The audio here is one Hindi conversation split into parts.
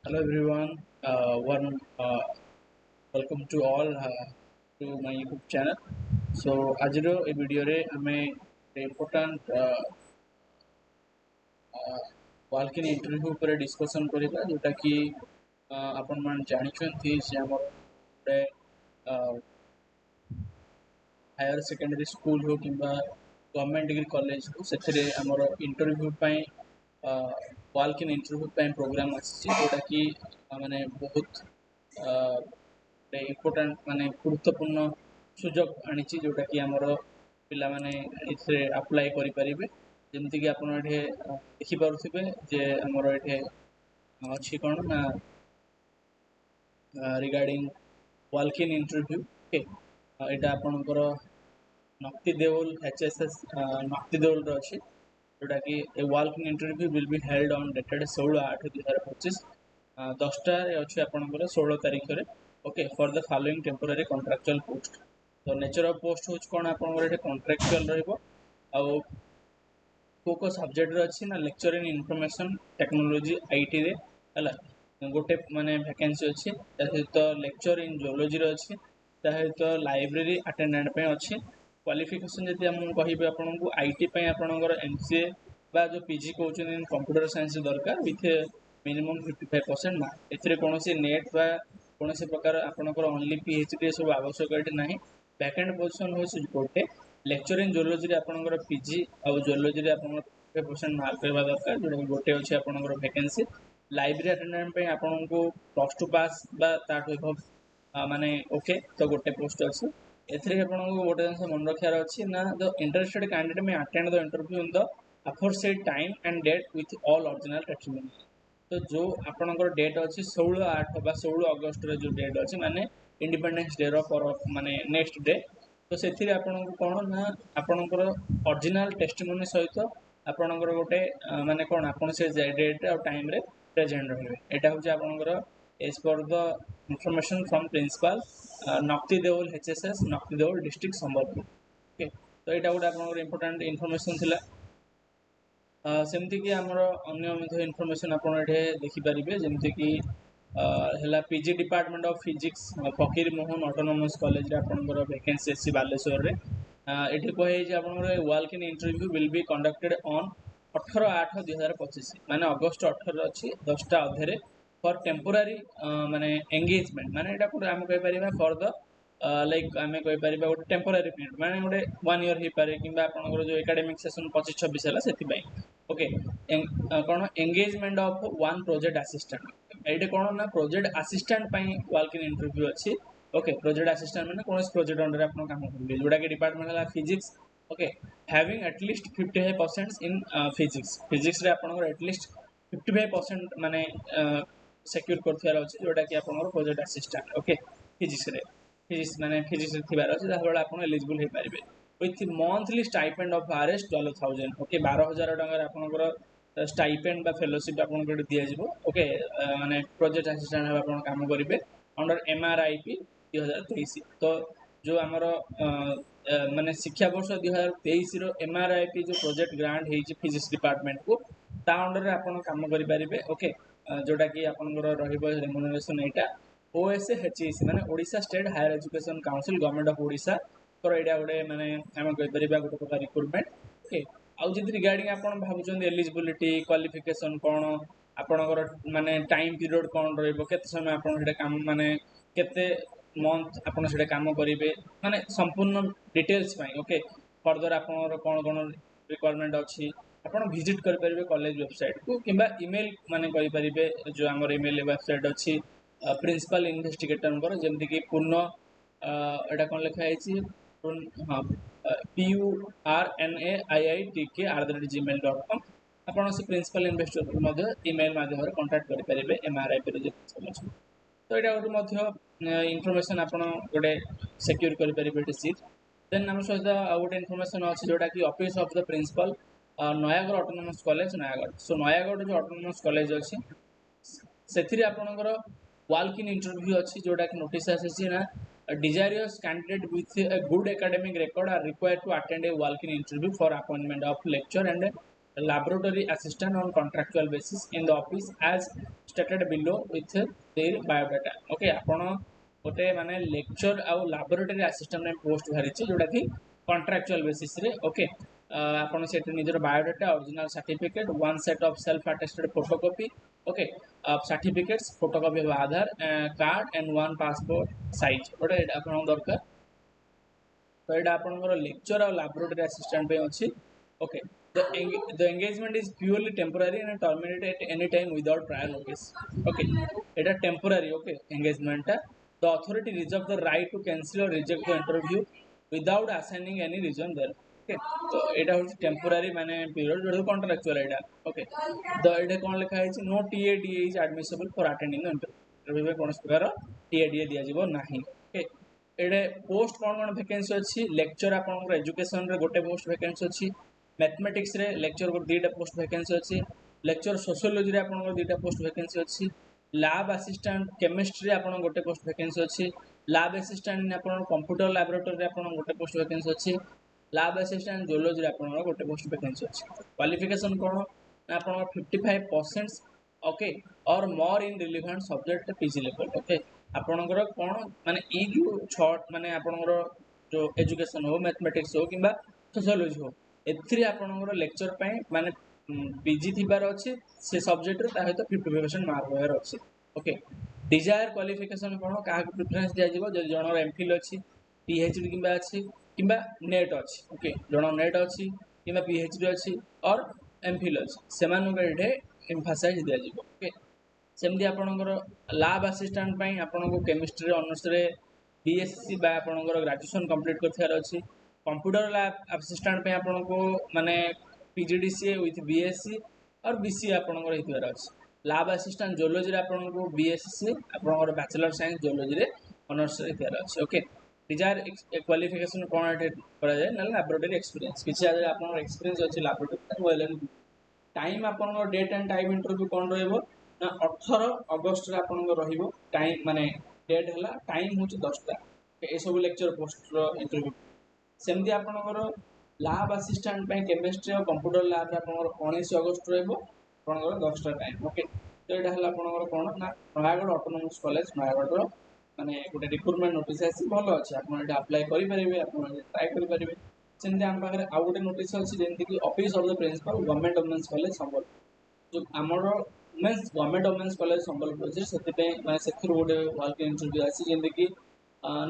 Hello everyone. Welcome to all to my YouTube channel. So ଆଜିର ଏ ଭିଡ଼ିଓରେ ଆମେ ଇମ୍ପୋର୍ଟାଣ୍ଟ ୱାଲ୍କ-ଇନ୍ ଇଣ୍ଟରଭ୍ୟୁ ଉପରେ ଡିସ୍କସନ୍ କରିବା ଯେଉଁଟାକି ଆପଣମାନେ ଜାଣିଛନ୍ତି ଯେ ଆମର ଗୋଟେ ହାୟର ସେକେଣ୍ଡାରୀ ସ୍କୁଲ ହଉ କିମ୍ବା ଗଭର୍ଣ୍ଣମେଣ୍ଟ ଡିଗ୍ରୀ କଲେଜ ହଉ ସେଥିରେ ଆମର ଇଣ୍ଟରଭ୍ୟୁ ପାଇଁ ୱାଲ୍କ-ଇନ୍ ଇଣ୍ଟରଭ୍ୟୁ ପାଇଁ ପ୍ରୋଗ୍ରାମ୍ ଆସିଛି ଯେଉଁଟାକି ମାନେ ବହୁତ ଇମ୍ପୋର୍ଟାଣ୍ଟ ମାନେ ଗୁରୁତ୍ୱପୂର୍ଣ୍ଣ ସୁଯୋଗ ଆଣିଛି ଯେଉଁଟାକି ଆମର ପିଲାମାନେ ଏଥିରେ ଆପ୍ଲାଏ କରିପାରିବେ। ଯେମିତିକି ଆପଣ ଏଠି ଦେଖିପାରୁଥିବେ ଯେ ଆମର ଏଠି ଅଛି କ'ଣ ନା ରିଗାର୍ଡିଂ ୱାଲ୍କ-ଇନ୍ ଇଣ୍ଟରଭ୍ୟୁ। ଓକେ, ଏଇଟା ଆପଣଙ୍କର ନକ୍ତି ଦେଉଲ HSS ନକ୍ତି ଦେଉଲର ଅଛି ଯେଉଁଟାକି a walk in interview will be held on dated 16/8/2025 10ଟାରେ ଅଛି ଆପଣଙ୍କର 16 ତାରିଖରେ। Okay, for the following temporary contractual post. ତ ନେଚର ଅଫ୍ ପୋଷ୍ଟ ହେଉଛି କ'ଣ ଆପଣଙ୍କର ଏଠି କଣ୍ଟ୍ରାକ୍ଚୁଆଲ ରହିବ। ଆଉ କେଉଁ ସବଜେକ୍ଟରେ ଅଛି ନା ଲେକ୍ଚର ଇନ୍ ଇନଫର୍ମେସନ୍ ଟେକ୍ନୋଲୋଜି ITରେ ହେଲା ଗୋଟେ ମାନେ ଭ୍ୟାକେନ୍ସି ଅଛି। ତା ସହିତ ଲେକ୍ଚର ଇନ୍ ଜୁଲୋଜିରେ ଅଛି। ତା ସହିତ ଲାଇବ୍ରେରୀ ଆଟେଣ୍ଡାଣ୍ଟ ପାଇଁ ଅଛି। କ୍ୱାଲିଫିକେସନ୍ ଯଦି ମୁଁ କହିବି ଆପଣଙ୍କୁ IT ପାଇଁ ଆପଣଙ୍କର MCA ବା ଯେଉଁ PG କହୁଛନ୍ତି କମ୍ପ୍ୟୁଟର ସାଇନ୍ସ ଦରକାର ୱିଥ୍ ମିନିମମ୍ 55% ମାର୍କ। ଏଥିରେ କୌଣସି ନେଟ୍ ବା କୌଣସି ପ୍ରକାର ଆପଣଙ୍କର ଓନ୍ଲି PhD ସବୁ ଆବଶ୍ୟକ ଏଠି ନାହିଁ। ଭ୍ୟାକେଣ୍ଟ ପୋଜିସନ୍ ହେଉଛି ଗୋଟେ। ଲେକ୍ଚର ଇନ୍ ଜୁଲୋଜିରେ ଆପଣଙ୍କର PG ଆଉ ଜୁଲୋଜିରେ ଆପଣଙ୍କର 55% ମାର୍କ ରହିବା ଦରକାର, ଯେଉଁଟାକି ଗୋଟେ ଅଛି ଆପଣଙ୍କର ଭ୍ୟାକେନ୍ସି। ଲାଇବ୍ରେରୀ ଆଟେଣ୍ଡାଣ୍ଟ ପାଇଁ ଆପଣଙ୍କୁ +2 ପାସ୍ ବା ତାଠୁ ଏଭବ୍ ମାନେ ଓକେ, ତ ଗୋଟେ ପୋଷ୍ଟ ଅଛି। ଏଥିରେ ଆପଣଙ୍କୁ ଗୋଟେ ଜିନିଷ ମନେ ରଖିବାର ଅଛି ନା the interested candidate may attend the interview in the aforesaid time and date with all original document। ତ ଯେଉଁ ଆପଣଙ୍କର ଡେଟ୍ ଅଛି 16/8 ବା 16 ଅଗଷ୍ଟରେ ଯେଉଁ ଡେଟ୍ ଅଛି ମାନେ ଇଣ୍ଡିପେଣ୍ଡେନ୍ସ ଡେର ମାନେ ନେକ୍ସଟ ଡେ। ତ ସେଥିରେ ଆପଣଙ୍କୁ କ'ଣ ନା ଆପଣଙ୍କର ଅରିଜିନାଲ ଟେଷ୍ଟିମୋନି ସହିତ ଆପଣଙ୍କର ଗୋଟେ ମାନେ କ'ଣ ଆପଣ ସେ ଡେଟ୍ରେ ଆଉ ଟାଇମ୍ରେ ପ୍ରେଜେଣ୍ଟ ରହିବେ। ଏଇଟା ହେଉଛି ଆପଣଙ୍କର as per the information from principal Nakti Deul HSS Nakti Deul district Sambalpur. Okay, ତ ଏଇଟା ଗୋଟେ ଆପଣଙ୍କର ଇମ୍ପୋର୍ଟାଣ୍ଟ ଇନଫର୍ମେସନ୍ ଥିଲା। ସେମିତିକି ଆମର ଅନ୍ୟ ମଧ୍ୟ ଇନଫର୍ମେସନ୍ ଆପଣ ଏଠି ଦେଖିପାରିବେ, ଯେମିତିକି ହେଲା PG department of physics Fakir Mohan autonomous କଲେଜରେ ଆପଣଙ୍କର ଭ୍ୟାକେନ୍ସି ଅଛି ବାଲେଶ୍ୱରରେ। ଏଠି କୁହାଯାଇଛି ଆପଣଙ୍କର walk in interview will be conducted on 18/8/2025 ମାନେ ଅଗଷ୍ଟ 18 ଅଛି 10ଟା ଅଧେରେ ଫର୍ ଟେମ୍ପୋରାରୀ ମାନେ ଏଙ୍ଗେଜମେଣ୍ଟ। ମାନେ ଏଇଟା ଗୋଟେ ଆମେ କହିପାରିବା ଫର୍ ଦ ଲାଇକ୍ ଆମେ କହିପାରିବା ଗୋଟେ ଟେମ୍ପୋରାରୀ ପିରିୟଡ଼ ମାନେ ଗୋଟେ 1 ଇୟର୍ ହେଇପାରେ କିମ୍ବା ଆପଣଙ୍କର ଯେଉଁ ଏକାଡେମିକ୍ ସେସନ୍ 25-26 ହେଲା ସେଥିପାଇଁ। ଓକେ, କ'ଣ engagement of one project assistant. ଏଇଠି କ'ଣ ନା ପ୍ରୋଜେକ୍ଟ ଆସିଷ୍ଟାଣ୍ଟ ପାଇଁ ୱାଲ୍କ-ଇନ୍ ଇଣ୍ଟରଭ୍ୟୁ ଅଛି। ଓକେ, ପ୍ରୋଜେକ୍ଟ ଆସିଷ୍ଟାଣ୍ଟ ମାନେ କୌଣସି ପ୍ରୋଜେକ୍ଟ ଅଣ୍ଡରରେ ଆପଣ କାମ କରିବେ, ଯେଉଁଟାକି ଡିପାର୍ଟମେଣ୍ଟ ହେଲା physics. Okay, having at least 55% in physics. ଫିଜିକ୍ସରେ ଆପଣଙ୍କର ଆଟଲିଷ୍ଟ 55% ମାନେ ସେକ୍ୟୁର କରୁଥିବାର ଅଛି, ଯେଉଁଟାକି ଆପଣଙ୍କର ପ୍ରୋଜେକ୍ଟ ଆସିଷ୍ଟାଣ୍ଟ। ଓକେ, ଫିଜିକ୍ସରେ ଥିବାର ଅଛି, ଯାହାଫଳରେ ଆପଣ ଏଲିଜିବୁଲ୍ ହେଇପାରିବେ। With monthly stipend of RS 12,000। Okay, 12,000 ଟଙ୍କାରେ ଆପଣଙ୍କର ଷ୍ଟାଇପେଣ୍ଡ ବା ଫେଲୋସିପ୍ ଆପଣଙ୍କୁ ଏଠି ଦିଆଯିବ। ଓକେ, ମାନେ ପ୍ରୋଜେକ୍ଟ ଆସିଷ୍ଟାଣ୍ଟ ଭାବେ ଆପଣ କାମ କରିବେ ଅଣ୍ଡର MRIP 2023। ତ ଯେଉଁ ଆମର ମାନେ ଶିକ୍ଷାବର୍ଷ 2023ର MRIP ଯେଉଁ ପ୍ରୋଜେକ୍ଟ ଗ୍ରାଣ୍ଟ ହେଇଛି ଫିଜିକ୍ସ ଡିପାର୍ଟମେଣ୍ଟକୁ, ତା ଅଣ୍ଡରରେ ଆପଣ କାମ କରିପାରିବେ। ଓକେ, ଯେଉଁଟାକି ଆପଣଙ୍କର ରହିବ ରେମୁନେରେସନ୍ ଏଇଟା OSHEC ମାନେ Odisha state higher education council government of ଓଡ଼ିଶାଙ୍କର ଏଇଟା ଗୋଟେ ମାନେ ଆମେ କହିପାରିବା ଗୋଟେ ପ୍ରକାର ରିକ୍ରୁଟମେଣ୍ଟ। ଓକେ, ଆଉ ଯଦି ରିଗାର୍ଡିଂ ଆପଣ ଭାବୁଛନ୍ତି ଏଲିଜିବିଲିଟି କ୍ୱାଲିଫିକେସନ୍ କ'ଣ, ଆପଣଙ୍କର ମାନେ ଟାଇମ୍ ପିରିୟଡ଼ କ'ଣ ରହିବ, କେତେ ସମୟ ଆପଣ ସେଇଟା କାମ ମାନେ କେତେ ମନ୍ଥ ଆପଣ ସେଇଟା କାମ କରିବେ, ମାନେ ସମ୍ପୂର୍ଣ୍ଣ ଡିଟେଲ୍ସ ପାଇଁ। ଓକେ, ଫର୍ଦର ଆପଣଙ୍କର କ'ଣ କ'ଣ ରିକ୍ୱାରମେଣ୍ଟ ଅଛି ଆପଣ ଭିଜିଟ୍ କରିପାରିବେ କଲେଜ ୱେବସାଇଟ୍କୁ କିମ୍ବା ଇମେଲ୍ ମାନେ କରିପାରିବେ। ଯେଉଁ ଆମର ଇମେଲ୍ ୱେବସାଇଟ୍ ଅଛି ପ୍ରିନ୍ସିପାଲ ଇନଭେଷ୍ଟିଗେଟରଙ୍କର, ଯେମିତିକି ପୂର୍ଣ୍ଣ ଏଇଟା କ'ଣ ଲେଖା ହେଇଛି ହଁ PURNAIITK@gmail.com। ଆପଣ ସେ ପ୍ରିନ୍ସିପାଲ ଇନଭେଷ୍ଟିଗେଟର ମଧ୍ୟ ଇମେଲ୍ ମାଧ୍ୟମରେ କଣ୍ଟାକ୍ଟ କରିପାରିବେ MRIPର ଯେ ଅଛି। ତ ଏଇଟା ଗୋଟେ ମଧ୍ୟ ଇନଫର୍ମେସନ୍ ଆପଣ ଗୋଟେ ସେକ୍ୟୁର କରିପାରିବେ ଏଠି ସିଟ୍। ଦେନ୍ ଆମ ସହିତ ଆଉ ଗୋଟେ ଇନଫର୍ମେସନ୍ ଅଛି ଯେଉଁଟାକି office of the principal Nayagarh autonomous college Nayagarh. So Nayagarh ଯେଉଁ ଅଟୋନୋମସ୍ କଲେଜ ଅଛି ସେଥିରେ ଆପଣଙ୍କର ୱାଲ୍କ-ଇନ୍ ଇଣ୍ଟରଭ୍ୟୁ ଅଛି, ଯେଉଁଟାକି ନୋଟିସ୍ ଆସିଛି ନା desirous candidate with a good academic record are required to attend a walk-in interview for appointment of lecture and laboratory assistant on contractual basis in the office as stated below with their biodata. Okay, ଆପଣ ଗୋଟେ ମାନେ lecture ଆଉ laboratory assistant ପାଇଁ post ବାହାରିଛି ଯୋଉଟା କି contractual basis ରେ okay ଆପଣ ସେଠି ନିଜର biodata original certificate one set of self attested photocopy okay certificates photocopy of Aadhaar card and one passport size ଗୋଟେ ଏଇଟା ଆପଣଙ୍କ ଦରକାର तो ये आपंकर लेक्चर और लैबोरेटरी असिस्टेंट पे अच्छी okay the engagement is purely temporary and terminated at any time without prior notice okay it is temporary okay engagement the authority reserves the right to cancel or reject the interview without assigning any reason there okay तो एटा होची टेम्पोरारी माने पीरियड जो कॉन्ट्रैक्चुअल एटा ओके द एटा कोन लिखा है no TA DA is admissible for attending the interview में कोन प्रकार टीएडीए दिया जीवो नाही ओके एडे पोस्ट कोन वैकेंसी अच्छी लेक्चर आपन एजुकेशन रे गोटे पोस्ट वैकेंसी अच्छी मैथमेटिक्स रे लेक्चर को दीटा पोस्ट वैकेंसी अच्छी लेक्चर सोशियोलॉजी रे आपन दीटा पोस्ट वैकेंसी अच्छी लैब असिस्टेंट केमिस्ट्री आपन गोटे पोस्ट वैकेंसी अच्छी लैब असिस्टेंट आपन कंप्यूटर लैबोरेटरी रे आपन गोटे पोस्ट वैकेंसी अच्छी लैब असिस्टेंट जियोलॉजी रे आपन गोटे पोस्ट वैकेंसी अच्छी क्वालिफिकेशन कोन आपन 55% ओके और more in relevant subject PG level okay आपनकर कोन माने ई जो छट माने आपनकर जो एजुकेशन हो मैथमेटिक्स हो किबा सोशियोलॉजी हो एथि आपनकर लेक्चर पय माने पीजी थिबार अछि से सब्जेक्ट रे ताहे तो 50% मार्क होयर अछि ओके डिजायर क्वालिफिकेशन कोन का प्रेफरेंस दिया जिवो जे जनर एमफिल अछि पीएचडी किबा अछि किबा नेट अछि ओके जनर नेट अछि किबा पीएचडी अछि और एमफिल अछि सेमानु एठे एम्फासाइज दिया जिवो ओके सेमती आपनकर लैब असिस्टेंट पय आपनको केमिस्ट्री ऑनर्स रे बीएससी बा आपनकर ग्रेजुएशन कंप्लीट करथार अछि कंप्यूटर लैब असिस्टेंट पे आपनको माने पीजीडीसीए विथ बीएससी और बीसीए आपनकर हितवार अछि लैब असिस्टेंट जियोलॉजी रे आपनको बीएससी आपनकर बैचलर साइंस जियोलॉजी रे ऑनर्स रे हितवार अछि ओके डिजायर क्वालिफिकेशन कोन एटे करा जाय न लैबोरेटरी एक्सपीरियंस किछि आदि आपनकर एक्सपीरियंस अछि लैबोरेटरी वेल एंड टाइम आपनकर डेट एंड टाइम इंटरव्यू कोन रहइबो ना 18 अगस्त रे आपनकर रहिबो टाइम माने डेट हला टाइम होची 10 टा ए सब लेक्चर पोस्ट रो इंटरव्यू सेमती आपनकर लैब असिस्टेंट पे केमिस्ट्री और कंप्यूटर लैब रे आपनकर 19 अगस्त रहइबो आपनकर 10 टा टाइम ओके तो एटा हला आपनकर कोन ना नयागढ़ ऑटोनोमस कॉलेज नयागढ़ रो माने गोटे रिक्रूटमेंट नोटिस आसी भलो अछि आपन एटा अप्लाई करि परिबे आपन ट्राई करि परिबे सेमती हम पाखरे आ गोटे नोटिस अछि जेंति कि office of the principal government women's college Sambal जो हमरो women's government women's college Sambalpur अछि सेति पे माने सेथुर गोटे वर्क इंटरव्यू आसी जेंति कि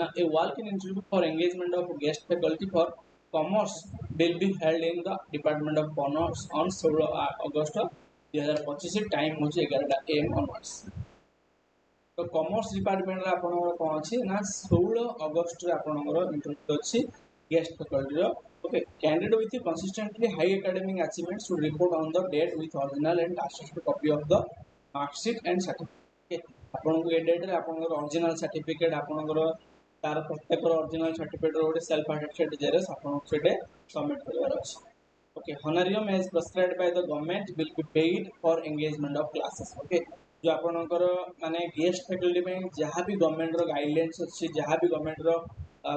ना a walk in interview for engagement of guest faculty for commerce will be held in the department of commerce on 16 अगस्त 2025 टाइम होची 11 एम ऑनवर्ड्स तो कॉमर्स डिपार्टमेंट रे आपनकर कोन अछि ना 16 अगस्त रे आपनकर इंटरव्यू अछि गेस्ट फैकल्टी रो okay candidate with consistently high academic achievement should report on the date with original and attested copy of the marksheet and certificate आपनकर ए डेट रे आपनकर ओरिजिनल सर्टिफिकेट आपनकर तार प्रत्येक ओरिजिनल सर्टिफिकेट रो सेल्फ अटेस्टेड जेरस आपन सेटे सबमिट करबार अछि okay honorarium as prescribed by the government will be paid for engagement of classes okay जो आपनकर माने गेस्ट फैकल्टी पे जहां भी गवर्नमेंट रो गाइडलाइंस अछि जहां भी गवर्नमेंट रो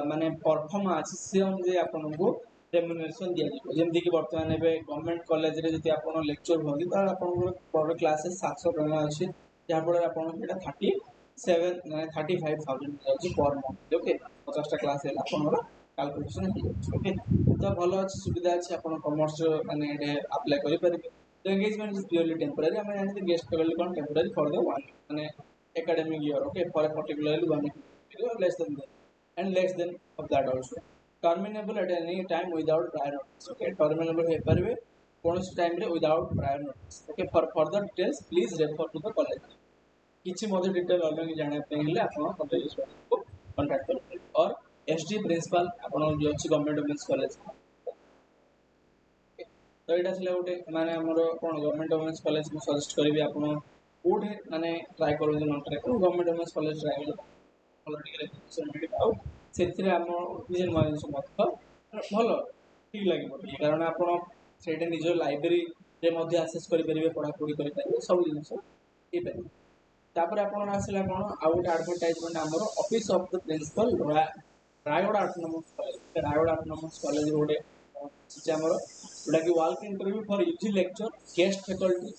माने परफॉर्म अछि से अनुसार आपनको रेम्युनरेशन दिया जिवो जेंति कि वर्तमान एबे गवर्नमेंट कॉलेज रे जति आपन लेक्चर होगी त आपन पर क्लासेस 700 टका अछि जहां पर आपन एटा 37 माने 35000 अछि पर मंथ ओके 50 टा क्लास है आपन कैलकुलेशन है ओके तो भलो अछि सुविधा अछि आपन कॉमर्स माने एटे अप्लाई करि परिबे तो एंगेजमेंट इज प्योरली टेम्पररी हमें यानी गेस्ट फैकल्टी कोन टेम्पररी फॉर द वन माने academic year okay for a particularly 1 year less than that and less than of that also terminable at any time without prior notice okay terminable हे परिबे कोनस टाइम रे without prior notice okay for further details please refer to the college किछि मधे डिटेल अलग जाने पे हेले आपण कॉलेज को कांटेक्ट करबे और एसडी प्रिंसिपल आपण जो अछि गवर्नमेंट वुमेन्स कॉलेज तो एटा छले गोटे माने हमरो कोन गवर्नमेंट वुमेन्स कॉलेज को सजेस्ट करबी आपण कोठे माने ट्राई करू न ट्राई करू गवर्नमेंट वुमेन्स कॉलेज ट्राई करू पॉलिटिकल एजुकेशन मिल पाउ सेथिरे हम विजन माइंस मत भलो ठीक लागिबो कारण आपण सेटे निजो लाइब्रेरी रे मध्ये एक्सेस करि परिबे पढा पढी करि परिबे सब जिंस ए पे तापर आपण आसिला कोन आ गोटे एडवर्टाइजमेंट हमरो office of the principal Raigarh autonomous college Raigarh autonomous college road ଆମର जोटा कि walk interview for UG lecture guest faculty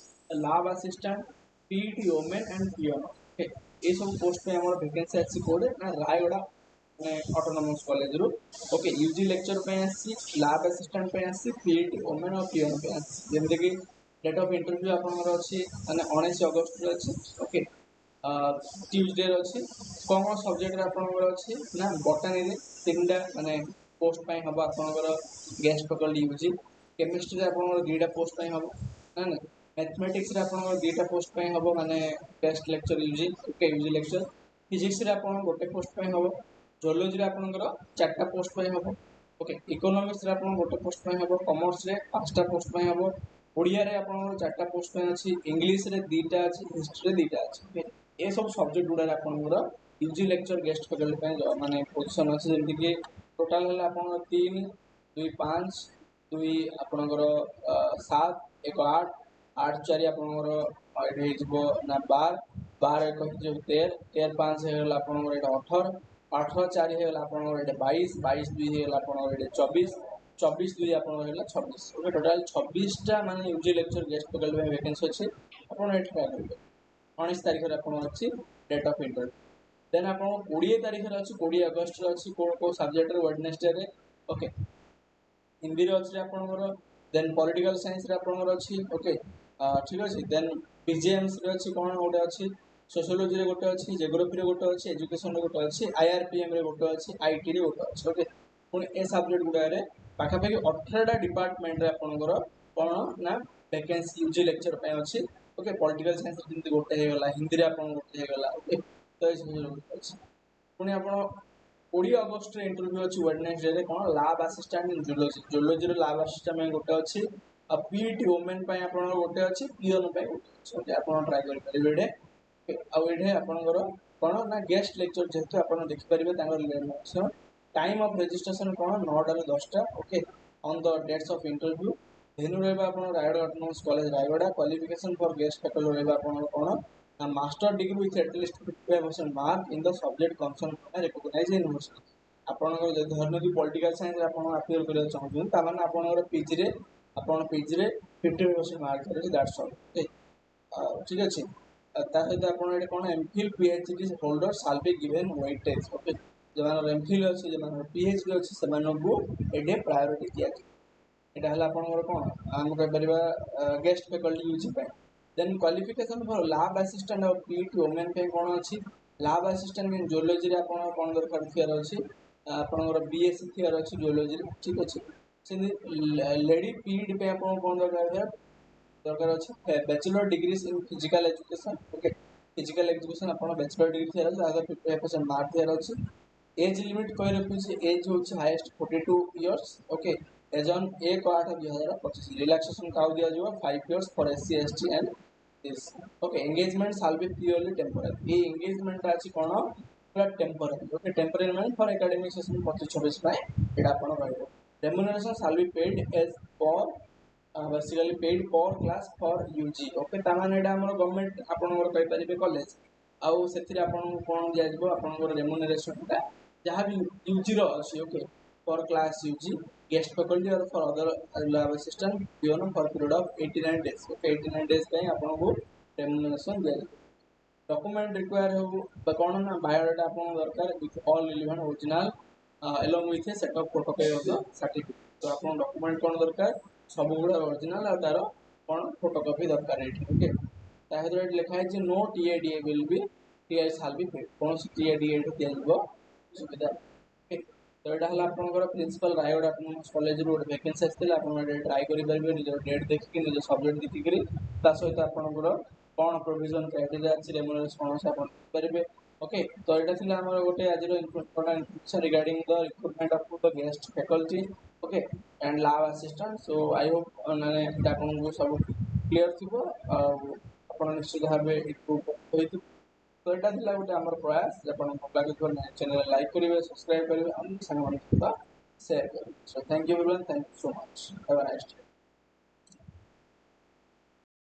lab assistant PT women and peon okay ये सब पोस्ट पे हमर वैकेंसी अछि कोड ना रायगड़ा माने ऑटोनोमस कॉलेज रो ओके यूजी लेक्चर पे आसी लैब असिस्टेंट पे आसी पीटी ओमेन और पियोन पे आसी जेमते कि डेट ऑफ इंटरव्यू आपनकर अछि माने 19 अगस्त रे अछि ओके ट्यूसडे रे अछि कोन कोन सब्जेक्ट रे आपनकर अछि ना बॉटनी रे तीनटा माने पोस्ट पाई हबा आपनकर गेस्ट फैकल्टी यूजी केमिस्ट्री रे आपनकर दुईटा पोस्ट पाई हबो ना ना मैथमेटिक्स रे आपनकर दुईटा पोस्ट पाई हबो माने guest lecture UG okay UG lecture physics रे आपन गोटे पोस्ट पाई हबो जियोलॉजी रे आपनकर चारटा पोस्ट पाई हबो ओके इकोनॉमिक्स रे आपन गोटे पोस्ट पाई हबो कॉमर्स रे पांचटा पोस्ट पाई हबो ओडिया रे आपन चारटा पोस्ट पाई अछि इंग्लिश रे दुईटा अछि हिस्ट्री रे दुईटा अछि ओके ए सब सब्जेक्ट गुडा रे आपनकर यूजी लेक्चर गेस्ट फैकल्टी पाई माने पोजीशन अछि जेमति कि टोटल हला आपन 3 2 5 2 आपनकर 7 1 8 8 4 आपनकर एठे हिजबो ना 12 12 1 हिजबो 13 13 5 हेला आपनकर एटा 18 18 4 हेला आपनकर एटा 22 22 2 हेला आपनकर एटा 24 24 2 आपनकर हेला 26 ओके टोटल 26 टा माने यूजी लेक्चर गेस्ट फैकल्टी पाई वैकेंसी अछि आपन एठे ट्राई करिवे 19 तारिख रे आपन अछि डेट ऑफ इंटरव्यू देन आपन 20 तारिख रे अछि 20 अगस्त रे अछि को सब्जेक्ट रे वेडनेसडे रे ओके हिंदी रे अछि आपनकर देन पॉलिटिकल साइंस रे आपनकर अछि ओके ठीक अछि देन पीजीएमएस रे अछि कोन ओडे अछि सोशियोलॉजी रे गोटे अछि जियोग्राफी रे गोटे अछि एजुकेशन रे गोटे अछि आईआरपीएम रे गोटे अछि आईटी रे गोटे अछि ओके पुनी ए सब्जेक्ट गुडा रे पाखा पाखी 18 टा डिपार्टमेंट रे आपनकर कोन ना वैकेंसी यूजी लेक्चर पे अछि ओके पॉलिटिकल साइंस रे गोटे हे गला हिंदी रे आपन गोटे हे गला ओके तो ए सब अछि पुनी आपन 20 अगस्त रे इंटरव्यू अछि वेडनेसडे रे कोन lab assistant in zoology zoology रे लैब असिस्टेंट में गोटे अछि आ पीटी वुमेन पे आपन गोटे अछि पियोन पे गोटे अछि ओके आपन ट्राई करि परिबे एडे आ एडे आपनकर कोन ना गेस्ट लेक्चर जेतु आपन देखि परिबे तांगर लेक्चर टाइम ऑफ रजिस्ट्रेशन कोन 9 टा रे 10 टा okay on the dates of interview धेनु रहबा आपन Raigarh autonomous college Raigarh qualification for guest faculty रहबा आपन कोन a master degree with at least 55% mark in the subject concerned by recognized university ଆପଣଙ୍କର ଯଦି ଧରନ କି ପଲିଟିକାଲ ସାଇନ୍ସ ରେ ଆପଣ ଆପ୍ଲାଏ କରିବାକୁ ଚାହୁଁଛନ୍ତି ତା ମାନେ ଆପଣଙ୍କର ପିଜି ରେ ଆପଣ ପିଜି ରେ 50% ମାର୍କ ଧରିଛି ଦ୍ୟାଟ୍ସ ଅଲ୍ ଓକେ ଠିକ ଅଛି ତା ସହିତ ଆପଣ ଏଠି କଣ MPhil PhD holder shall be given weightage okay जेमानर एमफिल ଅଛି जेमानର पीएचडी ଅଛି ସେମାନଙ୍କୁ ଏଠି प्रायोरिटी ଦିଆଯିବ ଏଟା ହେଲା ଆପଣଙ୍କର କଣ ଆମେ କହି ପରିବା गेस्ट फैकल्टी यूजी ପାଇଁ then qualification for lab assistant और पीटी वुमेन पे कोन अछि लैब असिस्टेंट इन जियोलॉजी रे आपण कोन दरकार थियर अछि आपनकर बीएससी थियर अछि जियोलॉजी रे ठीक अछि लेडी पीडी पे आपण कोन दरकार अछि bachelor degrees in physical education okay physical education आपण बैचलर डिग्री थियर अछि अगर 55% मार्क थियर अछि एज लिमिट कोइ रखुछि एज होछि highest 42 years okay age on 1/8/2025 relaxation काउ दिया जो 5 years for SC ST and this okay engagement shall be purely temporary ये एंगेजमेंट अछि कोन पूरा टेम्पोररी ओके टेम्पोररी माने फॉर एकेडमिक सेशन 25-26 पाए एटा आपण रहइबो remuneration shall be paid as for basically paid per class for UG okay ता माने एटा हमर गवर्नमेंट आपनकर कहि परिबे कॉलेज आउ सेथिरे आपण कोन दिया जबो आपनकर रेम्युनरेशन ता जहां भी यूजी रो अछि okay for class UG guest faculty और for other lab assistant peon for period of 89 days okay 89 days पे आपनको रेम्युनरेशन दिया डॉक्यूमेंट रिक्वायर हो कोन ना बायोडाटा आपन दरकार with all relevant original along with a set of photocopy of the certificate तो आपन डॉक्यूमेंट कोन दरकार सब गुडा ओरिजिनल आ तारो कोन फोटोकॉपी दरकार एठी ओके ताहेर लिखा है जे no TA DA will be TI shall be paid कोन टीएडीए दिया जबो सुविधा ओके तो एटा हला आपनकर प्रिंसिपल रायगढ़ ऑटोनोमस कॉलेज रो वैकेंसी आस्थिला आपन ट्राई करि परिबे निज डेट देखि निज सब्जेक्ट देखि करी ता सहित आपनकर कोन प्रोविजन क्राइटेरिया अछि रेम्युनरेशन कोन से आपन परिबे ओके तो एटा थिला हमर गोटे आजिरो information regarding the recruitment of the guest faculty okay and lab assistant so I hope माने एटा आपन सब क्लियर थिबो आपन निश्चित भाबे इम्प्रूव होइतु तो एटा थिला गोटे हमर प्रयास जे आपन भला के चैनल लाइक करिवे सब्सक्राइब करिवे हम संग मान शेयर करिवे so thank you everyone thank you so much have a nice day